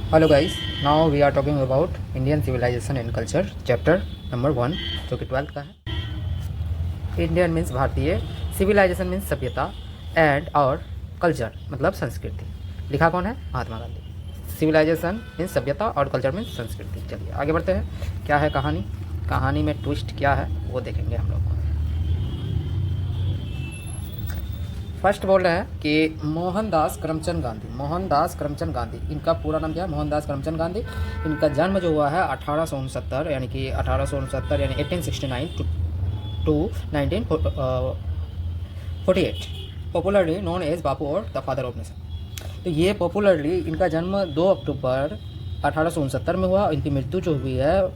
Hello guys, now we are talking about Indian civilisation and culture chapter number 1 जो कि 12th का है। Indian means भारतीय, civilisation means सभ्यता एंड और कल्चर मतलब संस्कृति। लिखा कौन है? महात्मा गांधी। सिविलाइजेशन मीन्स सभ्यता और कल्चर मीन्स संस्कृति। चलिए आगे बढ़ते हैं। क्या है कहानी? कहानी में ट्विस्ट क्या है वो देखेंगे हम लोग। फर्स्ट बोल रहे हैं कि मोहनदास करमचंद गांधी। मोहनदास करमचंद गांधी, इनका पूरा नाम क्या है? मोहनदास करमचंद गांधी। इनका जन्म जो हुआ है 1869 यानी कि 1869 यानी 1869 टू 1948, पॉपुलरली नोन एज बापू और द फादर ऑफ नेशन। तो ये पॉपुलरली इनका जन्म 2 अक्टूबर 1869 में हुआ। इनकी मृत्यु जो हुई है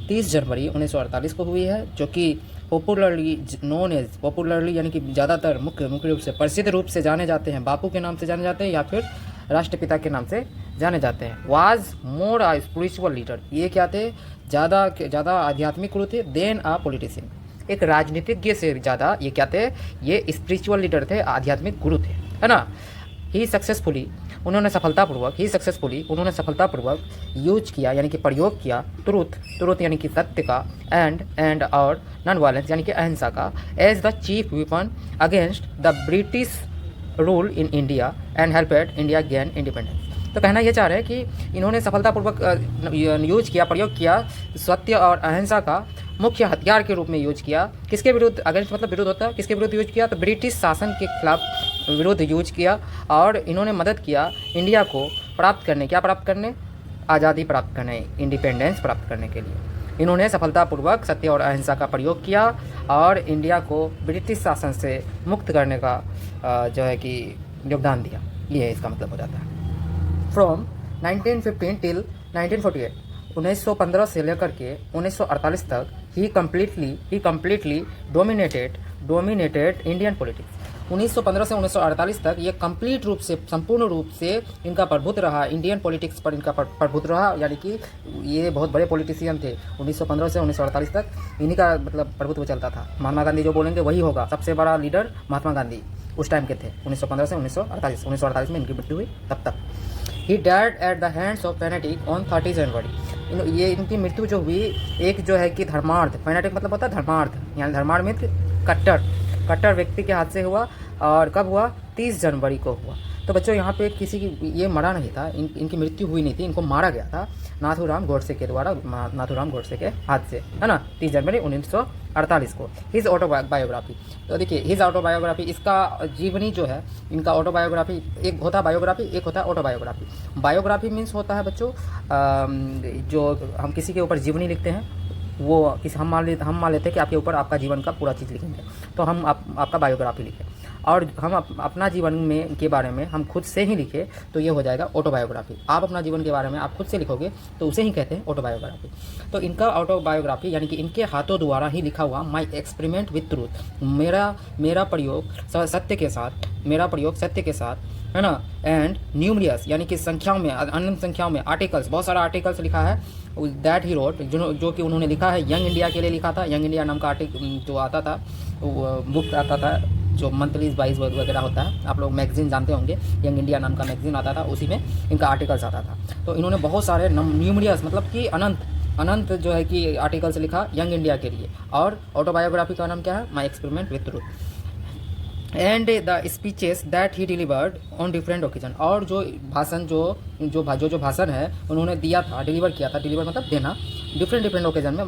30 जनवरी 1948 को हुई है, जो कि पॉपुलरली नोन एज, पॉपुलरली यानी कि ज़्यादातर मुख्य रूप से प्रसिद्ध रूप से जाने जाते हैं, बापू के नाम से जाने जाते हैं या फिर राष्ट्रपिता के नाम से जाने जाते हैं। Was more a spiritual leader, ये क्या थे? ज़्यादा आध्यात्मिक गुरु थे देन आ पॉलिटिशियन। एक राजनीतिज्ञ से ज़्यादा ये क्या थे? ये स्पिरिचुअल लीडर थे, आध्यात्मिक गुरु थे, है ना। उन्होंने सफलतापूर्वक यूज किया यानी कि प्रयोग किया ट्रुथ यानी कि सत्य का, एंड और नॉन वायलेंस यानी कि अहिंसा का, as the chief weapon against the British rule in India and helped India gain independence. तो कहना ये चाह रहे हैं कि इन्होंने सफलतापूर्वक यूज किया, प्रयोग किया सत्य और अहिंसा का मुख्य हथियार के रूप में यूज किया। किसके विरुद्ध? अगेंस्ट मतलब विरुद्ध होता है। किसके विरुद्ध यूज किया? तो ब्रिटिश शासन के खिलाफ विरुद्ध यूज किया। और इन्होंने मदद किया इंडिया को प्राप्त करने, आज़ादी प्राप्त करने, इंडिपेंडेंस प्राप्त करने के लिए इन्होंने सफलतापूर्वक सत्य और अहिंसा का प्रयोग किया और इंडिया को ब्रिटिश शासन से मुक्त करने का जो है कि योगदान दिया। ये इसका मतलब हो जाता है। फ्रॉम 1915 टिल 1948, 1915 से लेकर के 1948 तक ही कम्प्लीटली डोमिनेटेड इंडियन पॉलिटिक्स। 1915 से 1948 तक ये संपूर्ण रूप से इनका प्रभुत्व रहा, इंडियन पॉलिटिक्स पर इनका प्रभुत्व रहा, यानी कि ये बहुत बड़े पॉलिटिशियन थे। 1915 से 1948 तक इन्हीं का मतलब प्रभुत्व चलता था। महात्मा गांधी जो बोलेंगे वही होगा। सबसे बड़ा लीडर महात्मा गांधी उस टाइम के थे, 1915 से 1948 में इनकी मृत्यु हुई तब तक। He died at the hands of fanatic on 30 January. ये इनकी मृत्यु जो हुई एक जो है कि धर्मार्थ, फैनेटिक मतलब होता है धर्मार्थ, यानी धर्मार्थ में कट्टर व्यक्ति के हाथ से हुआ। और कब हुआ? 30 जनवरी को हुआ। तो बच्चों यहाँ पे किसी की ये मरा नहीं था, इनकी मृत्यु हुई नहीं थी, इनको मारा गया था नाथूराम गोडसे के द्वारा, नाथूराम गोडसे के हाथ से, है ना, 30 जनवरी 1948 को। हिज ऑटोबायोग्राफी, तो देखिए हिज ऑटोबायोग्राफी, इसका जीवनी जो है, इनका ऑटोबायोग्राफी, एक होता है बायोग्राफी, एक होता है ऑटोबायोग्राफी। बायोग्राफी मीन्स होता है बच्चों जो हम किसी के ऊपर जीवनी लिखते हैं, वो हम मान लेते हैं कि आपके ऊपर आपका जीवन का पूरा चीज़ लिखेंगे, तो हम आपका बायोग्राफी लिखें। और हम अपना जीवन में के बारे में हम खुद से ही लिखे तो ये हो जाएगा ऑटोबायोग्राफी। आप अपना जीवन के बारे में आप खुद से लिखोगे तो उसे ही कहते हैं ऑटोबायोग्राफी। तो इनका ऑटोबायोग्राफी यानी कि इनके हाथों द्वारा ही लिखा हुआ माई एक्सपेरिमेंट विथ ट्रूथ, मेरा प्रयोग सत्य के साथ, है ना, एंड न्यूमरियस यानी कि संख्याओं में, अनंत संख्याओं में आर्टिकल्स, बहुत सारा आर्टिकल्स लिखा है दैट ही रोट, जो कि उन्होंने लिखा है यंग इंडिया के लिए लिखा था। यंग इंडिया नाम का आर्टिकल जो आता था, बुक आता था, जो मंथली वाइज वगैरह होता है, आप लोग मैगजीन जानते होंगे, यंग इंडिया नाम का मैगजीन आता था, उसी में इनका आर्टिकल्स आता था। तो इन्होंने बहुत सारे न्यूमरियस मतलब कि अनंत जो है कि आर्टिकल्स लिखा यंग इंडिया के लिए। और ऑटोबायोग्राफी का नाम क्या है? My experiment with truth and the speeches that he delivered on different occasion. और जो भाषण जो भाषण है उन्होंने दिया था, डिलीवर मतलब देना, डिफरेंट ओकेजन में,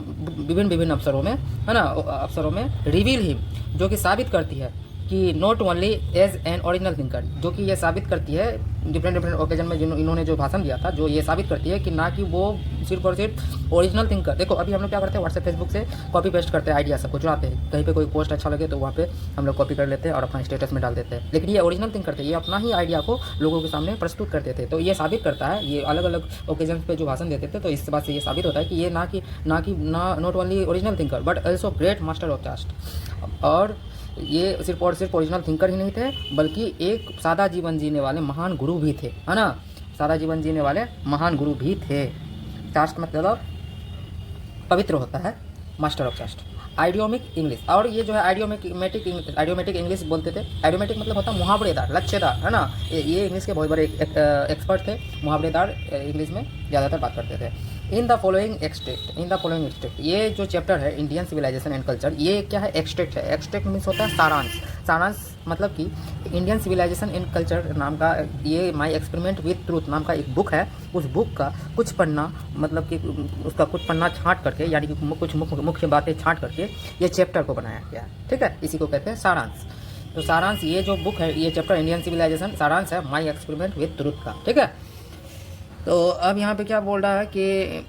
विभिन्न अवसरों में, है ना, अवसरों में, रिवील हिम, जो कि साबित करती है कि not only as an original thinker, जो कि ये साबित करती है डिफरेंट ओकेजन में इन्होंने जो भाषण दिया था, जो ये साबित करती है कि ना कि वो सिर्फ और सिर्फ ओरिजिनल थिंकर। देखो अभी हम लोग क्या करते हैं, व्हाट्सएप फेसबुक से कॉपी पेस्ट करते हैं, आइडिया सबको चुराते हैं, कहीं पे कोई पोस्ट अच्छा लगे तो वहाँ पे हम लोग कॉपी कर लेते हैं और अपना स्टेटस में डाल देते हैं। लेकिन ये ओरिजिनल थिंकर थे, ये अपना ही आइडिया को लोगों के सामने प्रस्तुत करते थे। तो ये साबित करता है, ये अलग अलग ओकेजन पे जो भाषण देते थे, तो इस बात से ये साबित होता है कि ये not only original thinker but also great master of caste. और ये सिर्फ ओरिजिनल थिंकर ही नहीं थे, बल्कि एक सादा जीवन जीने वाले महान गुरु भी थे, है ना, सादा जीवन जीने वाले महान गुरु भी थे। कास्ट मतलब पवित्र होता है, मास्टर ऑफ कास्ट। आइडियोमिक इंग्लिश, और ये जो है आइडियोमेटिक इंग्लिश बोलते थे। आइडियोमेटिक मतलब होता है मुहावरेदार, लक्ष्यदार, है ना। ये इंग्लिश के बहुत बड़े एक्सपर्ट थे, मुहावरेदार इंग्लिश में ज़्यादातर बात करते थे। इन द फॉलोइंग एक्सट्रैक्ट, ये जो चैप्टर है इंडियन सिविलाइजेशन एंड कल्चर, ये क्या है, एक्सट्रैक्ट है। एक्सट्रैक्ट मीन्स होता है सारांश। सारांश मतलब कि इंडियन सिविलाइजेशन एंड कल्चर नाम का ये माई एक्सपेरिमेंट विद ट्रूथ नाम का एक बुक है। उस बुक का कुछ पन्ना, मतलब कि उसका कुछ पन्ना छांट करके, यानी कि कुछ मुख्य बातें छांट करके ये चैप्टर को बनाया गया है, ठीक है। इसी को कहते हैं सारांश। तो सारांश, ये जो बुक है, ये चैप्टर इंडियन सिविलाइजेशन सारांश है माई एक्सपेरिमेंट विद ट्रूथ का, ठीक है। तो अब यहाँ पे क्या बोल रहा है कि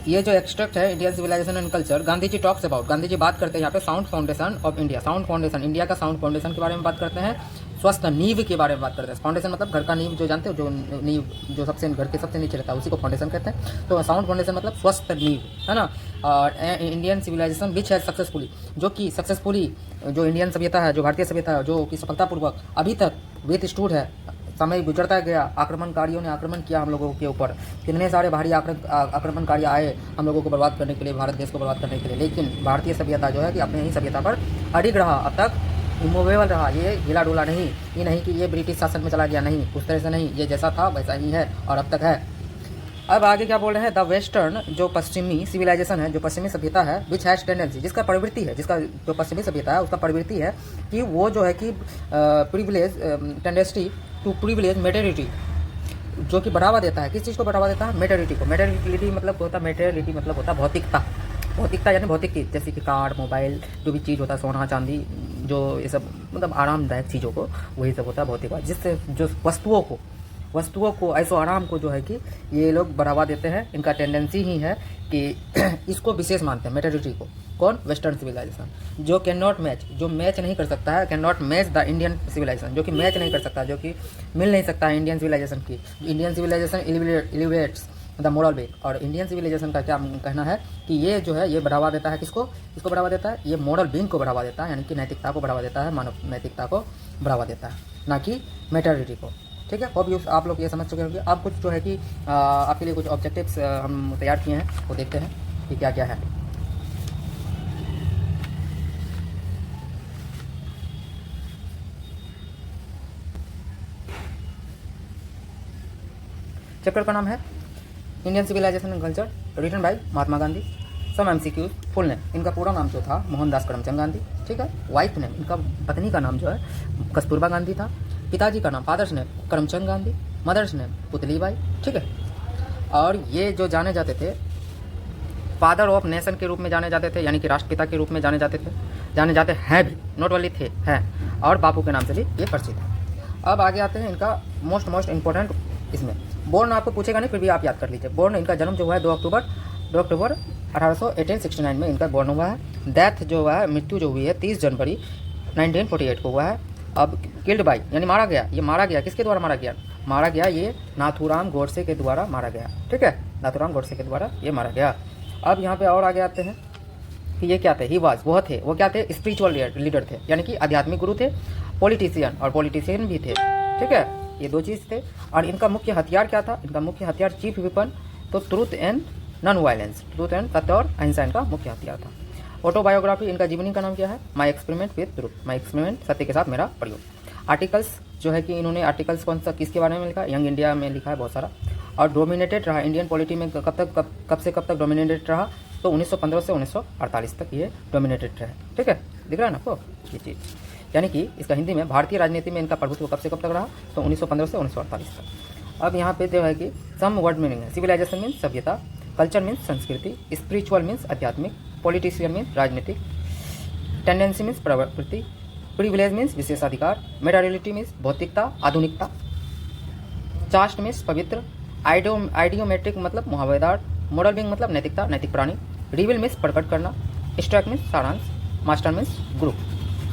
ये जो एक्सट्रैक्ट है Indian civilisation and culture, Gandhi ji talks about, Gandhi ji बात करते हैं यहाँ पे sound foundation of India. Sound foundation, India का साउंड फाउंडेशन के बारे में बात करते हैं। स्वस्थ नींव के बारे में बात करते हैं। फाउंडेशन मतलब घर का नींव, जो जानते हो, जो नींव जो सबसे घर के सबसे नीचे रहता है, उसी को फाउंडेशन कहते हैं। तो साउंड फाउंडेशन मतलब स्वस्थ नींव, है ना। और इंडियन सिविलाइजेशन विच है सक्सेसफुली, जो कि सक्सेसफुली जो इंडियन सभ्यता है, जो भारतीय सभ्यता है, जो कि सफलतापूर्वक अभी तक विथ स्टूड है। समय गुजरता गया, आक्रमणकारियों ने आक्रमण किया हम लोगों के ऊपर, कितने सारे भारी आक्रमणकारी आए हम लोगों को बर्बाद करने के लिए, भारत देश को बर्बाद करने के लिए। लेकिन भारतीय सभ्यता जो है कि अपने ही सभ्यता पर अडिग रहा, अब तक इमूवेबल रहा। ये हिला डोला नहीं, ये नहीं कि ये ब्रिटिश शासन में चला गया, नहीं, उस तरह से नहीं, ये जैसा था वैसा ही है और अब तक है। अब आगे क्या बोल रहे हैं, द वेस्टर्न, जो पश्चिमी सिविलाइजेशन है, जो पश्चिमी सभ्यता है, विच हैज टेंडेंसी, जिसका प्रवृत्ति है, जिसका जो पश्चिमी सभ्यता है उसका प्रवृत्ति है कि वो जो है कि privilege tendency to privilege maternity, जो कि बढ़ावा देता है, किस चीज़ को बढ़ावा देता है, मेटर्निटी को। मेटर्निटी मतलब होता है, मेटेरियलिटी मतलब होता है भौतिकता। भौतिकता यानी भौतिक चीज़, जैसे कि कार, मोबाइल, जो भी चीज़ होता है, सोना चांदी, जो ये सब मतलब आरामदायक चीज़ों को, वही सब होता है भौतिकवाद। जिससे जो वस्तुओं को ऐसो आराम को जो है कि ये लोग बढ़ावा देते हैं। इनका टेंडेंसी ही है कि इसको विशेष मानते हैं मेटर्निटी को। कौन, वेस्टर्न सिविलाइजेशन, जो कैन नॉट मैच, जो मैच नहीं कर सकता है, can not match the Indian civilisation, जो कि मैच नहीं कर सकता, जो कि मिल नहीं सकता है इंडियन सिविलाइजेशन की। Indian civilisation elevates the moral being, और इंडियन सिविलाइजेशन का क्या कहना है कि ये जो है ये बढ़ावा देता है, किसको बढ़ावा देता है, ये मोरल बींग को बढ़ावा देता है, यानी कि नैतिकता को बढ़ावा देता है, मानव नैतिकता को बढ़ावा देता है, ना कि मेटर्निटी को, ठीक है। अब आप लोग ये समझ चुके होंगे। अब कुछ जो है कि आपके लिए कुछ ऑब्जेक्टिव्स हम तैयार किए हैं, वो देखते हैं कि क्या क्या है। चैप्टर का नाम है Indian civilisation and culture, written by Mahatma Gandhi. Some MCQ, full name, इनका पूरा नाम जो था मोहनदास करमचंद गांधी, ठीक है। वाइफ नेम, इनका पत्नी का नाम जो है कस्तूरबा गांधी था। पिताजी का नाम, father's name Karamchand Gandhi, mother's name Putlibai, ठीक है। और ये जो जाने जाते थे फादर ऑफ नेशन के रूप में जाने जाते थे, यानी कि राष्ट्रपिता के रूप में जाने जाते हैं भी, नॉट ओनली थे, हैं, और बापू के नाम से भी ये परिचित है। अब आगे आते हैं इनका मोस्ट इम्पोर्टेंट, इसमें बोर्न आपको पूछेगा नहीं, फिर भी आप याद कर लीजिए। बोर्न, इनका जन्म जो हुआ है 2 अक्टूबर 1869 में इनका बोर्न हुआ है। डेथ जो हुआ है, मृत्यु जो हुई है 30 जनवरी 1948 को हुआ है। अब किल्ड बाई, यानी मारा गया, ये मारा गया, किसके द्वारा मारा गया, ये नाथूराम गोडसे के द्वारा मारा गया, ठीक है। नाथूराम गोडसे के द्वारा ये मारा गया। अब यहाँ पे और आगे आते हैं कि ये क्या थे, ही वाज, वो क्या थे, स्पिरिचुअल लीडर थे, यानी कि आध्यात्मिक गुरु थे, पॉलिटिशियन भी थे, ठीक है। ये 2 चीज़ थे। और इनका मुख्य हथियार क्या था, इनका मुख्य हथियार चीफ वेपन, तो truth and non violence, truth and सत्य और अहिंसा इनका मुख्य हथियार था। ऑटोबायोग्राफी, इनका जीवनी का नाम क्या है, my experiment with truth, my experiment, सत्य के साथ मेरा प्रयोग। आर्टिकल्स जो है कि इन्होंने आर्टिकल्स कौन सा, किसके बारे में लिखा, यंग इंडिया में लिखा है बहुत सारा। और डोमिनेटेड रहा इंडियन पॉलिटी में कब से कब तक डोमिनेटेड रहा, तो 1915 से 1948 तक ये डोमिनेटेड रहा, ठीक है। दिख रहा है ना आपको ये चीज़, यानी कि इसका हिंदी में भारतीय राजनीति में इनका प्रभुत्व कब से कब तक रहा, तो 1915 से 1948 तक। अब यहाँ पे जो है कि सम वर्ड मीनिंग है, सिविलाइजेशन मीन्स सभ्यता, कल्चर मीन्स संस्कृति, स्पिरिचुअल मीन्स आध्यात्मिक, पॉलिटिशियन मीन्स राजनीतिक, टेंडेंसी मीन्स प्रवृत्ति, प्रिविलेज मीन्स विशेषाधिकार, मेटारियलिटी मीन्स भौतिकता, आधुनिकता, चास्ट मीन्स पवित्र, आइडियोमेट्रिक मतलब मुहावरेदार, मोरल बीइंग मतलब नैतिकता, नैतिक प्राणी, रिवील मीन्स प्रकट करना, एक्सट्रैक्ट मीन्स सारांश, मास्टर मीन्स ग्रुप।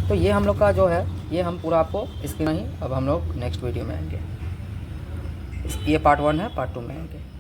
तो ये हम लोग का जो है ये हम पूरा आपको इसकी नहीं, अब हम लोग नेक्स्ट वीडियो में आएंगे। ये पार्ट 1 है, पार्ट 2 में आएंगे।